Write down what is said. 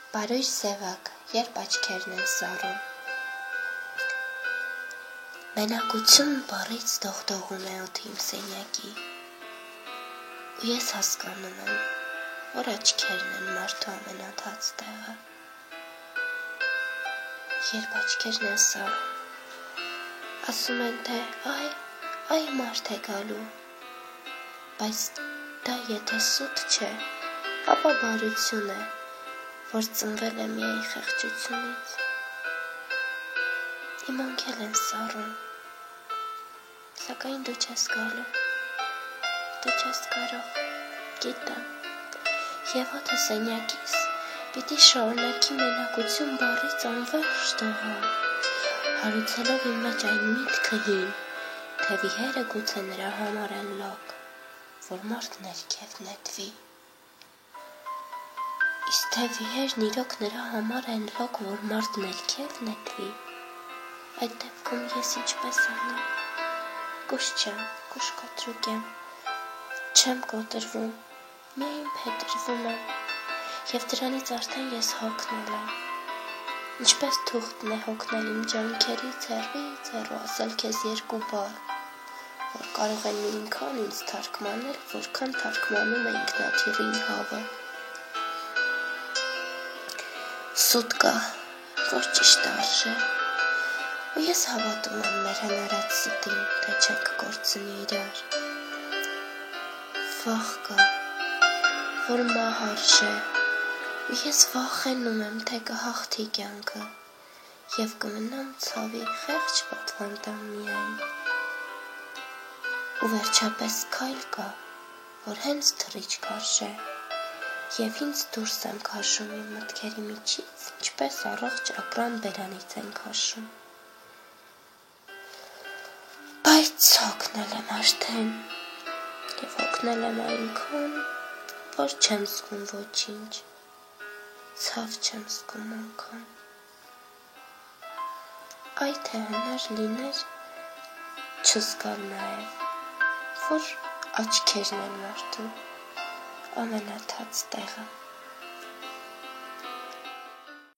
Բարույր սևակ, երբ աչքերն են սառում։ Մենակություն բառից դողդողում է օդի իմ սենյակի, ու ես հասկանում եմ, որ աչքերն են մարդու ամենաթաց տեղը։ Երբ աչքերն են սառում, ասում են, թե այ մարդ է գալու, բայց դա եթե սուտ չէ, ապա բարություն է, որ ծնվել է միայն խեղճությունից։ Իմ անկել են սառում, սակայն դու չես գալու, դու չես կարող, գիտեմ, և հոթը սենյակիս պիտի շարունակի մենակություն բառից անվերջ դողալ, հարուցելով իմ մեջ այն միտքը հին, թե վիհերը գուցե նրա համար են լոկ, որ մարդ ներքև նետվի։ Իսկ թե վիհերն իրոք նրա համար են լոկ, որ մարդ ներքև նետվի, այդ դեպքում ես ինչպես անեմ, կուշ չեմ, կուշ կոտրուկ եմ, չեմ կոտրվում, միայն փետրվում եմ, և դրանից արդեն ես հոգնել եմ, ինչպես թուղթն է հոգնել իմ ջանքերից հեռու ասել քեզ երկու բառ, որ կարող են նույնքան ինձ թարգմանել, որքան թարգմանում է ինքնաթիռին հավը։ Սուտ կա, որ ճիշտ արժե, ու ես հավատում եմ մեր հնարած սուտին, թե չենք կորցնի իրար։ Վախ կա, որ մահ արժե, ու ես վախենում եմ, թե կհաղթի կյանքը, և կմնամ ցավի խեղճ պատվանդան միայն։ Ու վերջապես քայլ կա, որ հենց թռիչք արժե, և ինձ դուրս եմ քաշում իմ մտքերի միջից, ինչպես առողջ ակռան բերանից են քաշում։ Բայց հոգնել եմ արդեն, և հոգնել եմ այնքան, որ չեմ զգում ոչինչ, ցավ չեմ զգում անգամ։ Այ թե հնար լիներ չզգալ նաև, որ աչքերն են մարդու ամենաթաց տեղը։